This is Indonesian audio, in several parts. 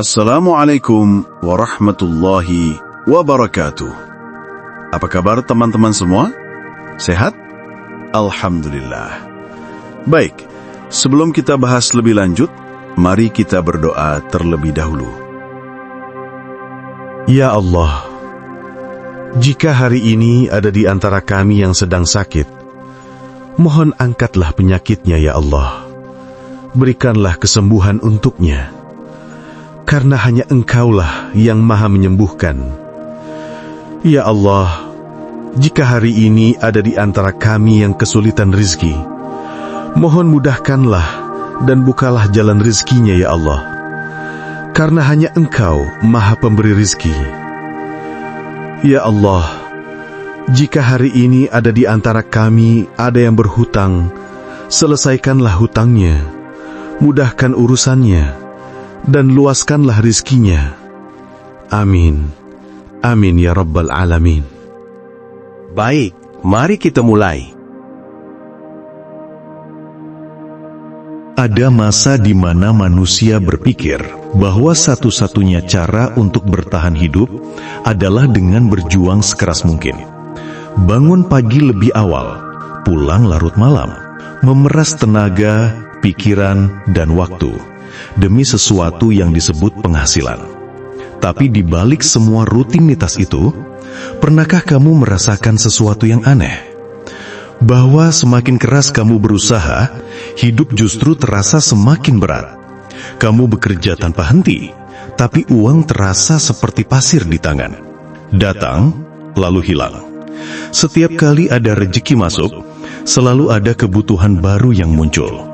Assalamualaikum warahmatullahi wabarakatuh. Apa kabar teman-teman semua? Sehat? Alhamdulillah. Baik, sebelum kita bahas lebih lanjut, mari kita berdoa terlebih dahulu. Ya Allah, jika hari ini ada di antara kami yang sedang sakit, mohon angkatlah penyakitnya ya Allah. Berikanlah kesembuhan untuknya. Karena hanya Engkaulah yang maha menyembuhkan. Ya Allah, jika hari ini ada di antara kami yang kesulitan rizki, mohon mudahkanlah dan bukalah jalan rizkinya ya Allah. Karena hanya Engkau maha pemberi rizki. Ya Allah, jika hari ini ada di antara kami ada yang berhutang, selesaikanlah hutangnya, mudahkan urusannya, dan luaskanlah rizkinya. Amin. Amin ya Rabbal Alamin. Baik, mari kita mulai. Ada masa di mana manusia berpikir bahwa satu-satunya cara untuk bertahan hidup adalah dengan berjuang sekeras mungkin. Bangun pagi lebih awal, pulang larut malam, memeras tenaga, pikiran, dan waktu demi sesuatu yang disebut penghasilan. Tapi di balik semua rutinitas itu, pernahkah kamu merasakan sesuatu yang aneh? Bahwa semakin keras kamu berusaha, hidup justru terasa semakin berat. Kamu bekerja tanpa henti, tapi uang terasa seperti pasir di tangan. Datang, lalu hilang. Setiap kali ada rezeki masuk, selalu ada kebutuhan baru yang muncul.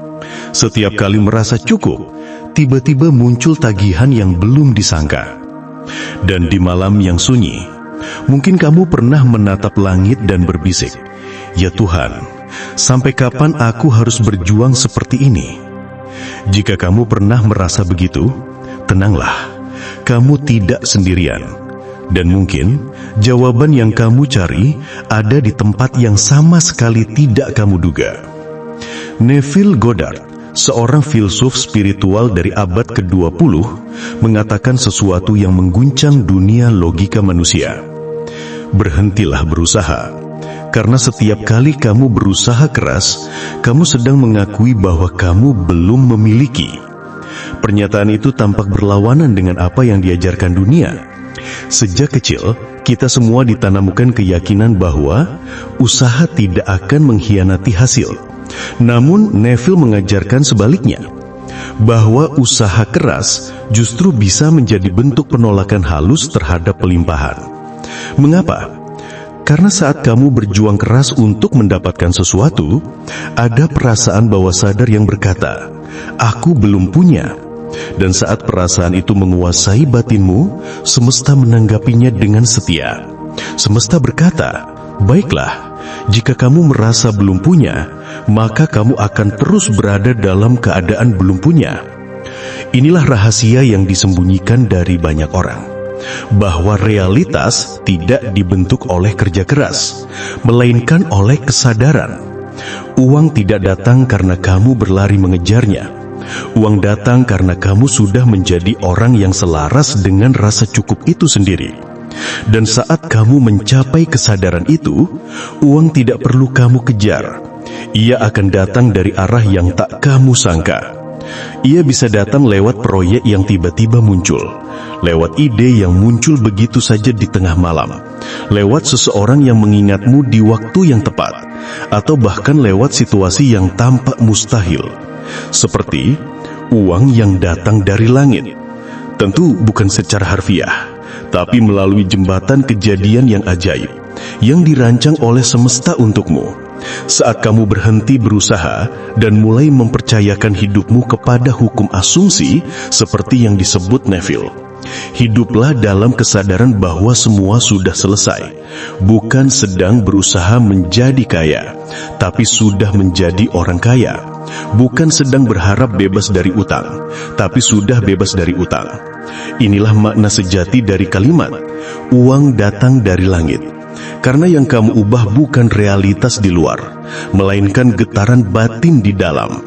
Setiap kali merasa cukup, tiba-tiba muncul tagihan yang belum disangka. Dan di malam yang sunyi, mungkin kamu pernah menatap langit dan berbisik, "Ya Tuhan, sampai kapan aku harus berjuang seperti ini?" Jika kamu pernah merasa begitu, tenanglah, kamu tidak sendirian. Dan mungkin jawaban yang kamu cari ada di tempat yang sama sekali tidak kamu duga. Neville Goddard, seorang filsuf spiritual dari abad ke-20, mengatakan sesuatu yang mengguncang dunia logika manusia. Berhentilah berusaha, karena setiap kali kamu berusaha keras, kamu sedang mengakui bahwa kamu belum memiliki. Pernyataan itu tampak berlawanan dengan apa yang diajarkan dunia. Sejak kecil, kita semua ditanamkan keyakinan bahwa usaha tidak akan mengkhianati hasil. Namun Neville mengajarkan sebaliknya, bahwa usaha keras justru bisa menjadi bentuk penolakan halus terhadap pelimpahan. Mengapa? Karena saat kamu berjuang keras untuk mendapatkan sesuatu, ada perasaan bawah sadar yang berkata, "Aku belum punya." Dan saat perasaan itu menguasai batinmu, semesta menanggapinya dengan setia. Semesta berkata, "Baiklah, jika kamu merasa belum punya, maka kamu akan terus berada dalam keadaan belum punya." Inilah rahasia yang disembunyikan dari banyak orang, bahwa realitas tidak dibentuk oleh kerja keras, melainkan oleh kesadaran. Uang tidak datang karena kamu berlari mengejarnya. Uang datang karena kamu sudah menjadi orang yang selaras dengan rasa cukup itu sendiri. Dan saat kamu mencapai kesadaran itu, uang tidak perlu kamu kejar. Ia akan datang dari arah yang tak kamu sangka. Ia bisa datang lewat proyek yang tiba-tiba muncul, lewat ide yang muncul begitu saja di tengah malam, lewat seseorang yang mengingatmu di waktu yang tepat, atau bahkan lewat situasi yang tampak mustahil, seperti uang yang datang dari langit. Tentu bukan secara harfiah, tapi melalui jembatan kejadian yang ajaib, yang dirancang oleh semesta untukmu. Saat kamu berhenti berusaha dan mulai mempercayakan hidupmu kepada hukum asumsi seperti yang disebut Neville, hiduplah dalam kesadaran bahwa semua sudah selesai. Bukan sedang berusaha menjadi kaya, tapi sudah menjadi orang kaya. Bukan sedang berharap bebas dari utang, tapi sudah bebas dari utang. Inilah makna sejati dari kalimat, "Uang datang dari langit." Karena yang kamu ubah bukan realitas di luar, melainkan getaran batin di dalam.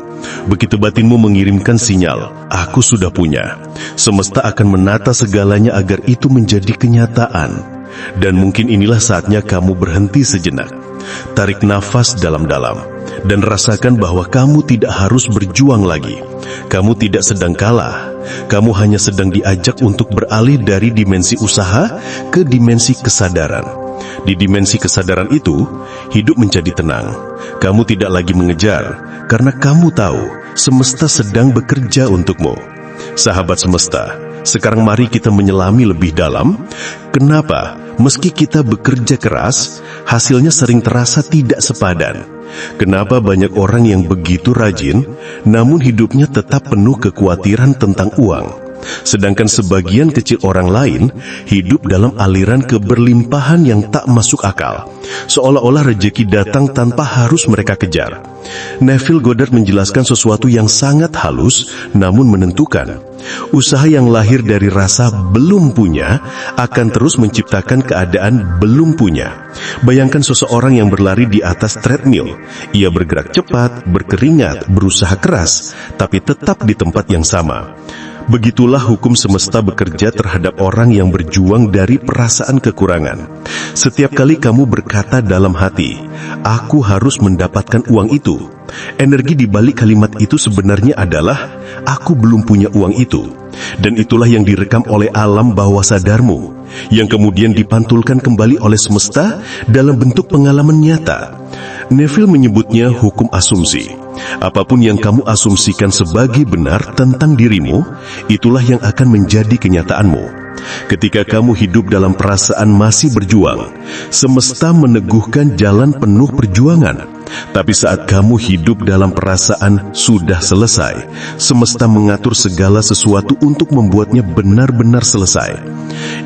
Begitu batinmu mengirimkan sinyal, aku sudah punya. Semesta akan menata segalanya agar itu menjadi kenyataan. Dan mungkin inilah saatnya kamu berhenti sejenak. Tarik nafas dalam-dalam dan rasakan bahwa kamu tidak harus berjuang lagi. Kamu tidak sedang kalah. Kamu hanya sedang diajak untuk beralih dari dimensi usaha ke dimensi kesadaran. Di dimensi kesadaran itu, hidup menjadi tenang. Kamu tidak lagi mengejar, karena kamu tahu semesta sedang bekerja untukmu. Sahabat semesta, sekarang mari kita menyelami lebih dalam. Kenapa? Meski kita bekerja keras, hasilnya sering terasa tidak sepadan. Kenapa banyak orang yang begitu rajin, namun hidupnya tetap penuh kekhawatiran tentang uang? Sedangkan sebagian kecil orang lain hidup dalam aliran keberlimpahan yang tak masuk akal, seolah-olah rezeki datang tanpa harus mereka kejar. Neville Goddard menjelaskan sesuatu yang sangat halus namun menentukan. Usaha yang lahir dari rasa belum punya akan terus menciptakan keadaan belum punya. Bayangkan seseorang yang berlari di atas treadmill. Ia bergerak cepat, berkeringat, berusaha keras, tapi tetap di tempat yang sama. Begitulah hukum semesta bekerja terhadap orang yang berjuang dari perasaan kekurangan. Setiap kali kamu berkata dalam hati, aku harus mendapatkan uang itu. Energi di balik kalimat itu sebenarnya adalah, aku belum punya uang itu. Dan itulah yang direkam oleh alam bawah sadarmu, yang kemudian dipantulkan kembali oleh semesta dalam bentuk pengalaman nyata. Neville menyebutnya hukum asumsi. Apapun yang kamu asumsikan sebagai benar tentang dirimu, itulah yang akan menjadi kenyataanmu. Ketika kamu hidup dalam perasaan masih berjuang, semesta meneguhkan jalan penuh perjuangan. Tapi saat kamu hidup dalam perasaan sudah selesai, semesta mengatur segala sesuatu untuk membuatnya benar-benar selesai.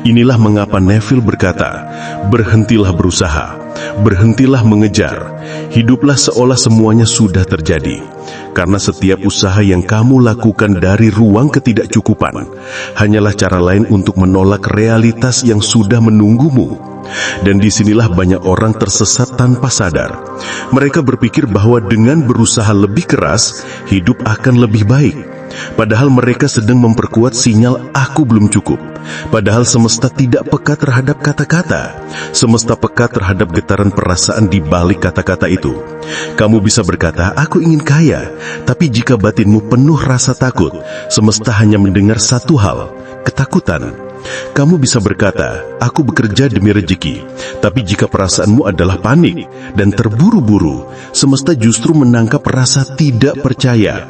Inilah mengapa Neville berkata, berhentilah berusaha, berhentilah mengejar, hiduplah seolah semuanya sudah terjadi. Karena setiap usaha yang kamu lakukan dari ruang ketidakcukupan hanyalah cara lain untuk menolak realitas yang sudah menunggumu. Dan disinilah banyak orang tersesat tanpa sadar. Mereka berpikir bahwa dengan berusaha lebih keras, hidup akan lebih baik. Padahal mereka sedang memperkuat sinyal aku belum cukup. Padahal semesta tidak peka terhadap kata-kata. Semesta peka terhadap getaran perasaan di balik kata-kata itu. Kamu bisa berkata, aku ingin kaya. Tapi jika batinmu penuh rasa takut, semesta hanya mendengar satu hal, ketakutan. Kamu bisa berkata, aku bekerja demi rezeki. Tapi jika perasaanmu adalah panik dan terburu-buru, semesta justru menangkap rasa tidak percaya.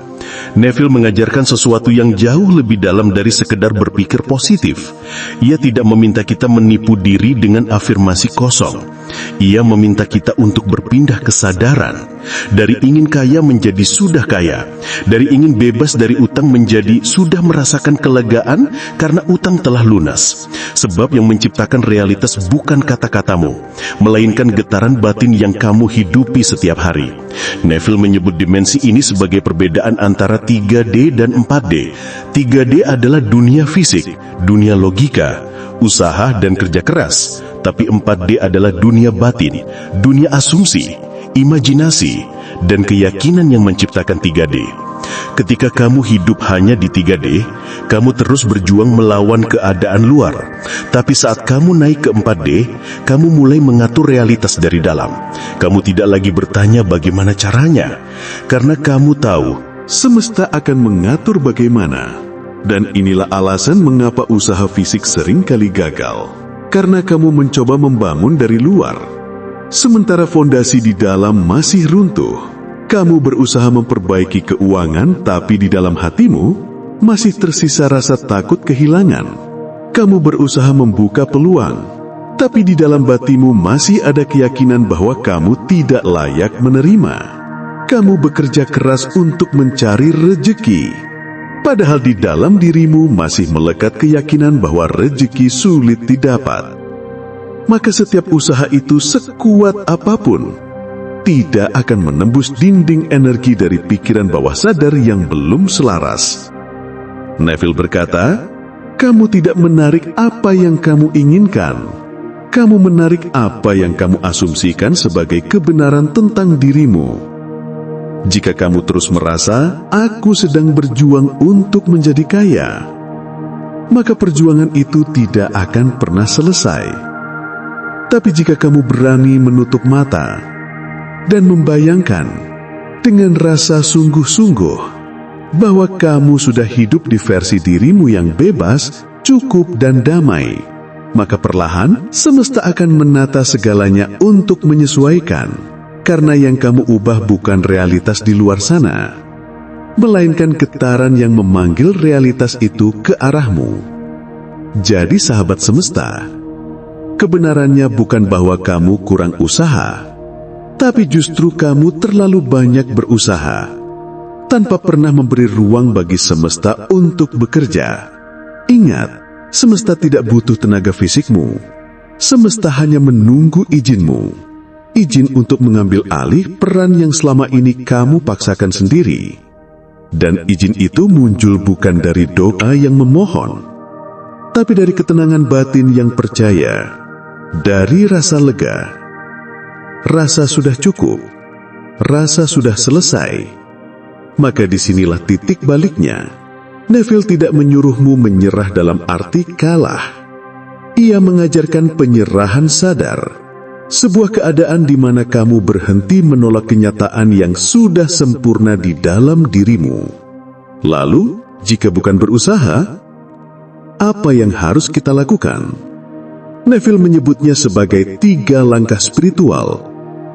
Neville mengajarkan sesuatu yang jauh lebih dalam dari sekedar berpikir positif. Ia tidak meminta kita menipu diri dengan afirmasi kosong. Ia meminta kita untuk berpindah kesadaran. Dari ingin kaya menjadi sudah kaya. Dari ingin bebas dari utang menjadi sudah merasakan kelegaan karena utang telah lunas. Sebab yang menciptakan realitas bukan kata-katamu, melainkan getaran batin yang kamu hidupi setiap hari. Neville menyebut dimensi ini sebagai perbedaan antara 3D dan 4D. 3D adalah dunia fisik, dunia logika, usaha dan kerja keras. Tapi 4D adalah dunia batin, dunia asumsi, imajinasi, dan keyakinan yang menciptakan 3D. Ketika kamu hidup hanya di 3D, kamu terus berjuang melawan keadaan luar. Tapi saat kamu naik ke 4D, kamu mulai mengatur realitas dari dalam. Kamu tidak lagi bertanya bagaimana caranya, karena kamu tahu semesta akan mengatur bagaimana. Dan inilah alasan mengapa usaha fisik sering kali gagal. Karena kamu mencoba membangun dari luar, sementara fondasi di dalam masih runtuh. Kamu berusaha memperbaiki keuangan, tapi di dalam hatimu masih tersisa rasa takut kehilangan. Kamu berusaha membuka peluang, tapi di dalam batinmu masih ada keyakinan bahwa kamu tidak layak menerima. Kamu bekerja keras untuk mencari rezeki, padahal di dalam dirimu masih melekat keyakinan bahwa rezeki sulit didapat. Maka setiap usaha itu sekuat apapun tidak akan menembus dinding energi dari pikiran bawah sadar yang belum selaras. Neville berkata, kamu tidak menarik apa yang kamu inginkan. Kamu menarik apa yang kamu asumsikan sebagai kebenaran tentang dirimu. Jika kamu terus merasa, aku sedang berjuang untuk menjadi kaya, maka perjuangan itu tidak akan pernah selesai. Tapi jika kamu berani menutup mata dan membayangkan dengan rasa sungguh-sungguh bahwa kamu sudah hidup di versi dirimu yang bebas, cukup, dan damai, maka perlahan semesta akan menata segalanya untuk menyesuaikan. Karena yang kamu ubah bukan realitas di luar sana, melainkan getaran yang memanggil realitas itu ke arahmu. Jadi sahabat semesta, kebenarannya bukan bahwa kamu kurang usaha, tapi justru kamu terlalu banyak berusaha, tanpa pernah memberi ruang bagi semesta untuk bekerja. Ingat, semesta tidak butuh tenaga fisikmu. Semesta hanya menunggu izinmu. Izin untuk mengambil alih peran yang selama ini kamu paksakan sendiri. Dan izin itu muncul bukan dari doa yang memohon, tapi dari ketenangan batin yang percaya, dari rasa lega, rasa sudah cukup, rasa sudah selesai. Maka disinilah titik baliknya. Neville tidak menyuruhmu menyerah dalam arti kalah. Ia mengajarkan penyerahan sadar, sebuah keadaan di mana kamu berhenti menolak kenyataan yang sudah sempurna di dalam dirimu. Lalu, jika bukan berusaha, apa yang harus kita lakukan? Neville menyebutnya sebagai 3 langkah spiritual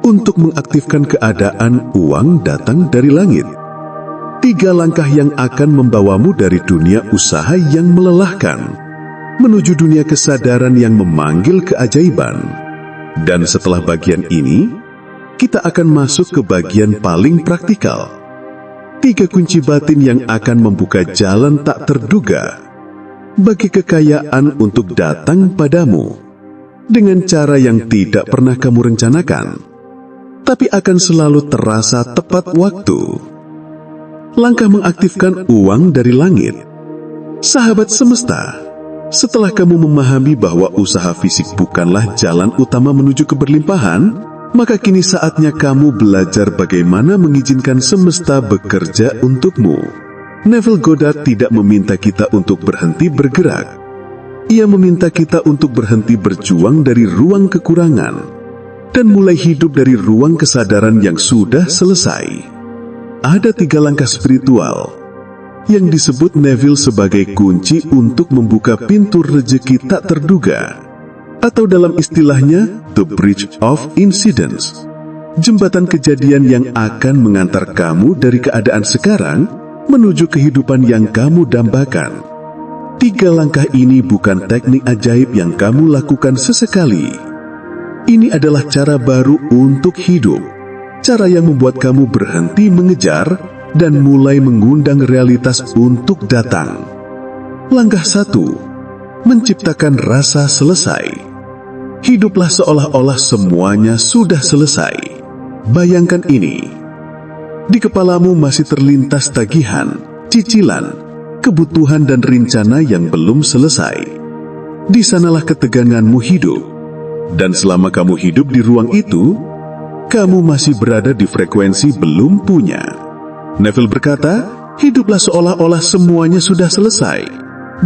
untuk mengaktifkan keadaan uang datang dari langit. 3 langkah yang akan membawamu dari dunia usaha yang melelahkan menuju dunia kesadaran yang memanggil keajaiban. Dan setelah bagian ini, kita akan masuk ke bagian paling praktikal. 3 kunci batin yang akan membuka jalan tak terduga bagi kekayaan untuk datang padamu dengan cara yang tidak pernah kamu rencanakan, tapi akan selalu terasa tepat waktu. Langkah mengaktifkan uang dari langit. Sahabat semesta, setelah kamu memahami bahwa usaha fisik bukanlah jalan utama menuju keberlimpahan, maka kini saatnya kamu belajar bagaimana mengizinkan semesta bekerja untukmu. Neville Goddard tidak meminta kita untuk berhenti bergerak. Ia meminta kita untuk berhenti berjuang dari ruang kekurangan dan mulai hidup dari ruang kesadaran yang sudah selesai. Ada 3 langkah spiritual yang disebut Neville sebagai kunci untuk membuka pintu rezeki tak terduga, atau dalam istilahnya, the bridge of incidents, jembatan kejadian yang akan mengantar kamu dari keadaan sekarang menuju kehidupan yang kamu dambakan. 3 langkah ini bukan teknik ajaib yang kamu lakukan sesekali. Ini adalah cara baru untuk hidup, cara yang membuat kamu berhenti mengejar dan mulai mengundang realitas untuk datang. Langkah 1, menciptakan rasa selesai. Hiduplah seolah-olah semuanya sudah selesai. Bayangkan ini. Di kepalamu masih terlintas tagihan, cicilan, kebutuhan dan rencana yang belum selesai. Di sanalah keteganganmu hidup. Dan selama kamu hidup di ruang itu, kamu masih berada di frekuensi belum punya. Neville berkata, hiduplah seolah-olah semuanya sudah selesai,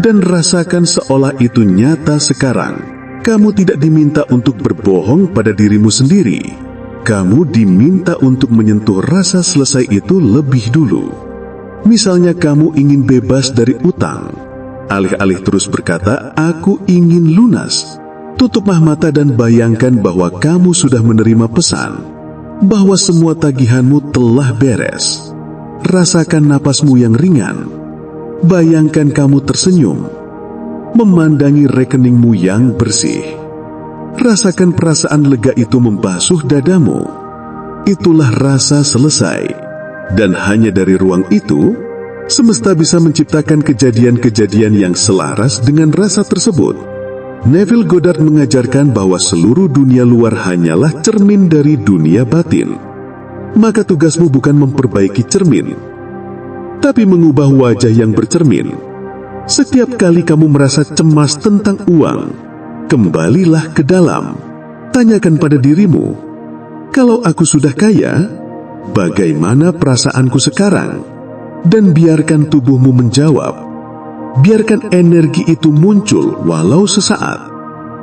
dan rasakan seolah itu nyata sekarang. Kamu tidak diminta untuk berbohong pada dirimu sendiri. Kamu diminta untuk menyentuh rasa selesai itu lebih dulu. Misalnya kamu ingin bebas dari utang. Alih-alih terus berkata, aku ingin lunas. Tutuplah mata dan bayangkan bahwa kamu sudah menerima pesan, bahwa semua tagihanmu telah beres. Rasakan napasmu yang ringan. Bayangkan kamu tersenyum, memandangi rekeningmu yang bersih. Rasakan perasaan lega itu membasuh dadamu. Itulah rasa selesai. Dan hanya dari ruang itu, semesta bisa menciptakan kejadian-kejadian yang selaras dengan rasa tersebut. Neville Goddard mengajarkan bahwa seluruh dunia luar hanyalah cermin dari dunia batin. Maka tugasmu bukan memperbaiki cermin, tapi mengubah wajah yang bercermin. Setiap kali kamu merasa cemas tentang uang, kembalilah ke dalam. Tanyakan pada dirimu, kalau aku sudah kaya, "Bagaimana perasaanku sekarang?" Dan biarkan tubuhmu menjawab. Biarkan energi itu muncul walau sesaat.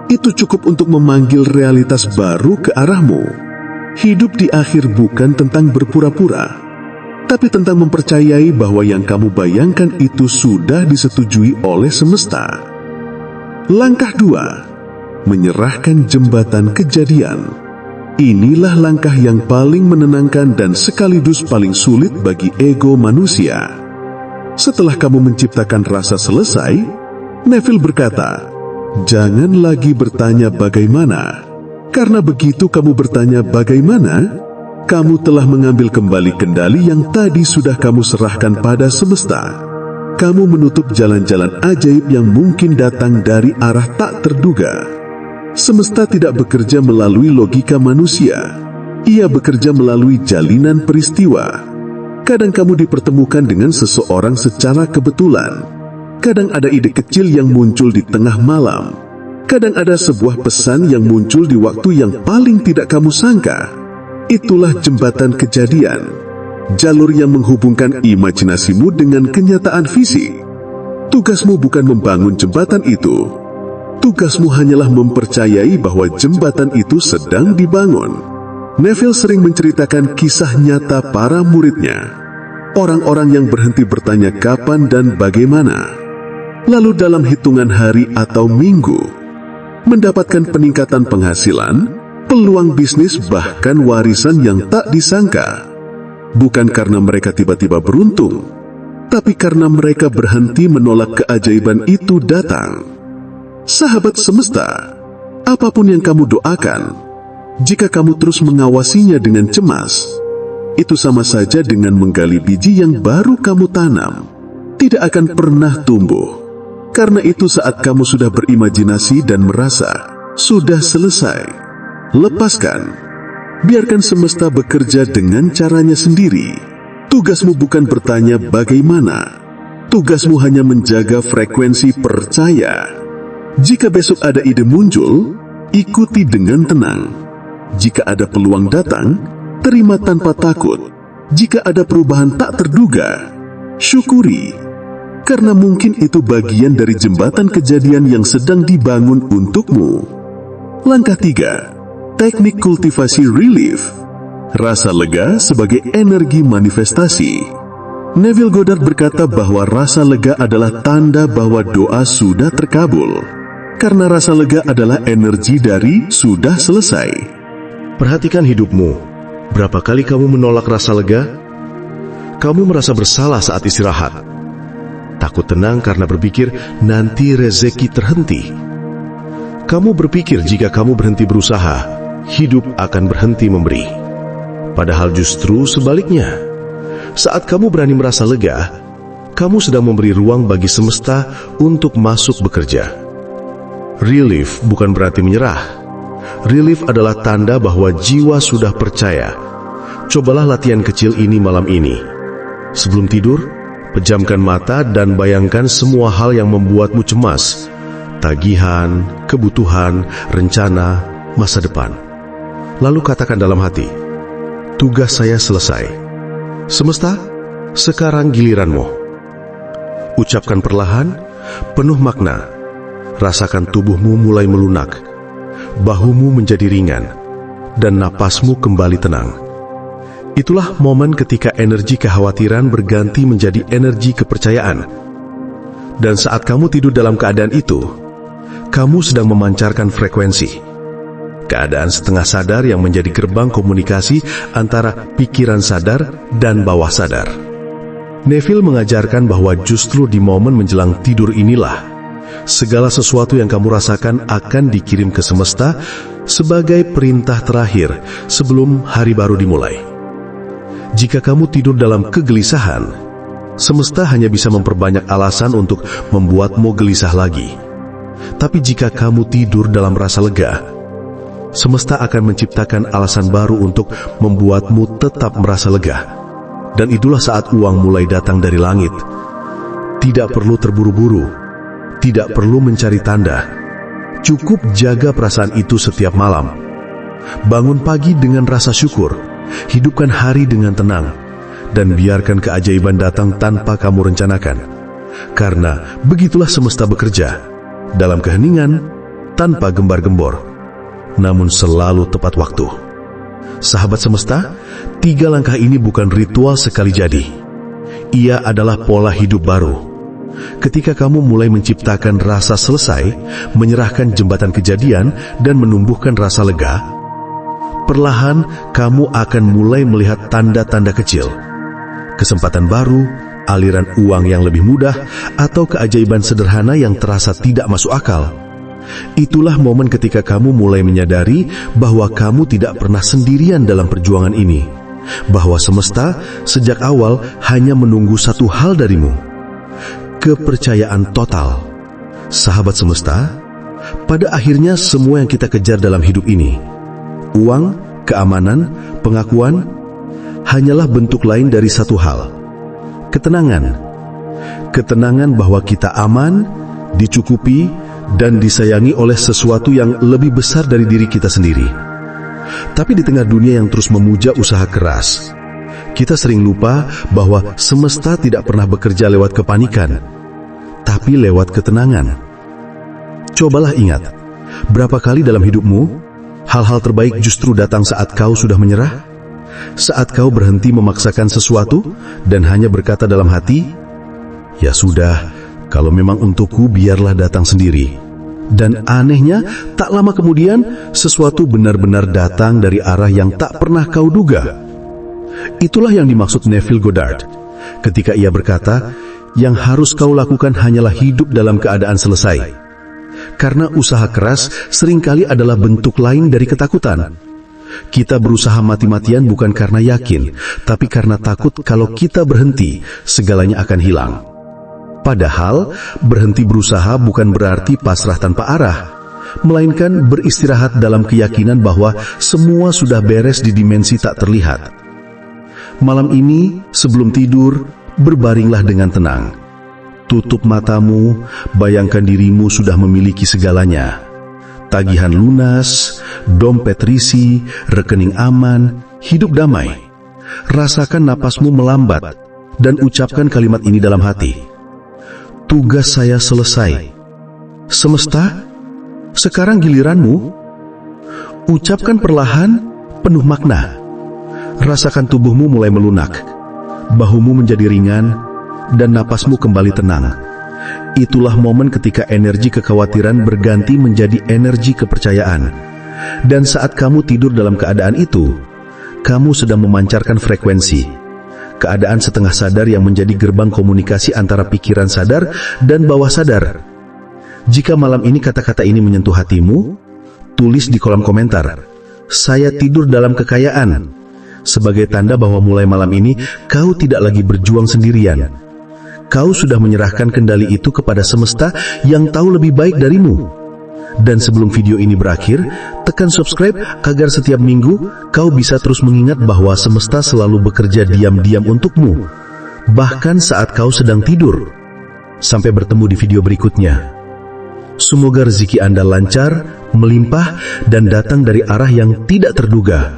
Itu cukup untuk memanggil realitas baru ke arahmu. Hidup di akhir bukan tentang berpura-pura, tapi tentang mempercayai bahwa yang kamu bayangkan itu sudah disetujui oleh semesta. Langkah 2, menyerahkan jembatan kejadian. Inilah langkah yang paling menenangkan dan sekaligus paling sulit bagi ego manusia. Setelah kamu menciptakan rasa selesai, Neville berkata, "Jangan lagi bertanya bagaimana, karena begitu kamu bertanya bagaimana, kamu telah mengambil kembali kendali yang tadi sudah kamu serahkan pada semesta. Kamu menutup jalan-jalan ajaib yang mungkin datang dari arah tak terduga." Semesta tidak bekerja melalui logika manusia. Ia bekerja melalui jalinan peristiwa. Kadang kamu dipertemukan dengan seseorang secara kebetulan. Kadang ada ide kecil yang muncul di tengah malam. Kadang ada sebuah pesan yang muncul di waktu yang paling tidak kamu sangka. Itulah jembatan kejadian. Jalur yang menghubungkan imajinasimu dengan kenyataan fisik. Tugasmu bukan membangun jembatan itu. Tugasmu hanyalah mempercayai bahwa jembatan itu sedang dibangun. Neville sering menceritakan kisah nyata para muridnya. Orang-orang yang berhenti bertanya kapan dan bagaimana, lalu dalam hitungan hari atau minggu, mendapatkan peningkatan penghasilan, peluang bisnis, bahkan warisan yang tak disangka. Bukan karena mereka tiba-tiba beruntung, tapi karena mereka berhenti menolak keajaiban itu datang. Sahabat semesta, apapun yang kamu doakan, jika kamu terus mengawasinya dengan cemas, itu sama saja dengan menggali biji yang baru kamu tanam. Tidak akan pernah tumbuh. Karena itu saat kamu sudah berimajinasi dan merasa sudah selesai, lepaskan. Biarkan semesta bekerja dengan caranya sendiri. Tugasmu bukan bertanya bagaimana. Tugasmu hanya menjaga frekuensi percaya. Jika besok ada ide muncul, ikuti dengan tenang. Jika ada peluang datang, terima tanpa takut. Jika ada perubahan tak terduga, syukuri. Karena mungkin itu bagian dari jembatan kejadian yang sedang dibangun untukmu. Langkah 3, teknik kultivasi relief. Rasa lega sebagai energi manifestasi. Neville Goddard berkata bahwa rasa lega adalah tanda bahwa doa sudah terkabul. Karena rasa lega adalah energi dari sudah selesai. Perhatikan hidupmu. Berapa kali kamu menolak rasa lega? Kamu merasa bersalah saat istirahat. Takut tenang karena berpikir nanti rezeki terhenti. Kamu berpikir jika kamu berhenti berusaha, hidup akan berhenti memberi. Padahal justru sebaliknya. Saat kamu berani merasa lega, kamu sedang memberi ruang bagi semesta untuk masuk bekerja. Relief bukan berarti menyerah. Relief adalah tanda bahwa jiwa sudah percaya. Cobalah latihan kecil ini malam ini. Sebelum tidur, pejamkan mata dan bayangkan semua hal yang membuatmu cemas. Tagihan, kebutuhan, rencana, masa depan. Lalu katakan dalam hati, tugas saya selesai. Semesta, sekarang giliranmu. Ucapkan perlahan, penuh makna. Rasakan tubuhmu mulai melunak, bahumu menjadi ringan, dan napasmu kembali tenang. Itulah momen ketika energi kekhawatiran berganti menjadi energi kepercayaan. Dan saat kamu tidur dalam keadaan itu, kamu sedang memancarkan frekuensi. Keadaan setengah sadar yang menjadi gerbang komunikasi antara pikiran sadar dan bawah sadar. Neville mengajarkan bahwa justru di momen menjelang tidur inilah segala sesuatu yang kamu rasakan akan dikirim ke semesta sebagai perintah terakhir sebelum hari baru dimulai. Jika kamu tidur dalam kegelisahan, semesta hanya bisa memperbanyak alasan untuk membuatmu gelisah lagi. Tapi jika kamu tidur dalam rasa lega, semesta akan menciptakan alasan baru untuk membuatmu tetap merasa lega. Dan itulah saat uang mulai datang dari langit. Tidak perlu terburu-buru. Tidak perlu mencari tanda. Cukup jaga perasaan itu setiap malam. Bangun pagi dengan rasa syukur. Hidupkan hari dengan tenang, dan biarkan keajaiban datang tanpa kamu rencanakan. Karena begitulah semesta bekerja, dalam keheningan, tanpa gembar-gembor, namun selalu tepat waktu. Sahabat semesta, 3 langkah ini bukan ritual sekali jadi. Ia adalah pola hidup baru. Ketika kamu mulai menciptakan rasa selesai, menyerahkan jembatan kejadian, dan menumbuhkan rasa lega, perlahan kamu akan mulai melihat tanda-tanda kecil. Kesempatan baru, aliran uang yang lebih mudah, atau keajaiban sederhana yang terasa tidak masuk akal. Itulah momen ketika kamu mulai menyadari bahwa kamu tidak pernah sendirian dalam perjuangan ini, bahwa semesta sejak awal hanya menunggu satu hal darimu: kepercayaan total. Sahabat semesta, pada akhirnya semua yang kita kejar dalam hidup ini, uang, keamanan, pengakuan, hanyalah bentuk lain dari satu hal: ketenangan. Ketenangan bahwa kita aman, dicukupi, dan disayangi oleh sesuatu yang lebih besar dari diri kita sendiri. Tapi di tengah dunia yang terus memuja usaha keras, kita sering lupa bahwa semesta tidak pernah bekerja lewat kepanikan, tapi lewat ketenangan. Cobalah ingat, berapa kali dalam hidupmu, hal-hal terbaik justru datang saat kau sudah menyerah? Saat kau berhenti memaksakan sesuatu dan hanya berkata dalam hati, "Ya sudah, kalau memang untukku biarlah datang sendiri." Dan anehnya, tak lama kemudian, sesuatu benar-benar datang dari arah yang tak pernah kau duga. Itulah yang dimaksud Neville Goddard ketika ia berkata, yang harus kau lakukan hanyalah hidup dalam keadaan selesai. Karena usaha keras seringkali adalah bentuk lain dari ketakutan. Kita berusaha mati-matian bukan karena yakin, tapi karena takut kalau kita berhenti, segalanya akan hilang. Padahal, berhenti berusaha bukan berarti pasrah tanpa arah, melainkan beristirahat dalam keyakinan bahwa semua sudah beres di dimensi tak terlihat. Malam ini, sebelum tidur, berbaringlah dengan tenang. Tutup matamu, bayangkan dirimu sudah memiliki segalanya. Tagihan lunas, dompet terisi, rekening aman, hidup damai. Rasakan napasmu melambat, dan ucapkan kalimat ini dalam hati: tugas saya selesai. Semesta, sekarang giliranmu. Ucapkan perlahan, penuh makna. Rasakan tubuhmu mulai melunak, bahumu menjadi ringan, dan napasmu kembali tenang. Itulah momen ketika energi kekhawatiran berganti menjadi energi kepercayaan. Dan saat kamu tidur dalam keadaan itu, kamu sedang memancarkan frekuensi. Keadaan setengah sadar yang menjadi gerbang komunikasi antara pikiran sadar dan bawah sadar. Jika malam ini kata-kata ini menyentuh hatimu, tulis di kolom komentar, "Saya tidur dalam kekayaan," sebagai tanda bahwa mulai malam ini kau tidak lagi berjuang sendirian. Kau sudah menyerahkan kendali itu kepada semesta yang tahu lebih baik darimu. Dan sebelum video ini berakhir, tekan subscribe agar setiap minggu kau bisa terus mengingat bahwa semesta selalu bekerja diam-diam untukmu, bahkan saat kau sedang tidur. Sampai bertemu di video berikutnya. Semoga rezeki Anda lancar, melimpah, dan datang dari arah yang tidak terduga.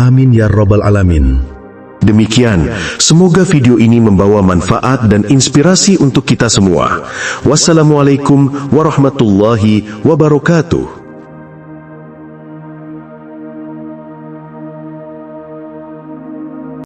Amin ya Rabbal Alamin. Demikian, semoga video ini membawa manfaat dan inspirasi untuk kita semua. Wassalamualaikum warahmatullahi wabarakatuh.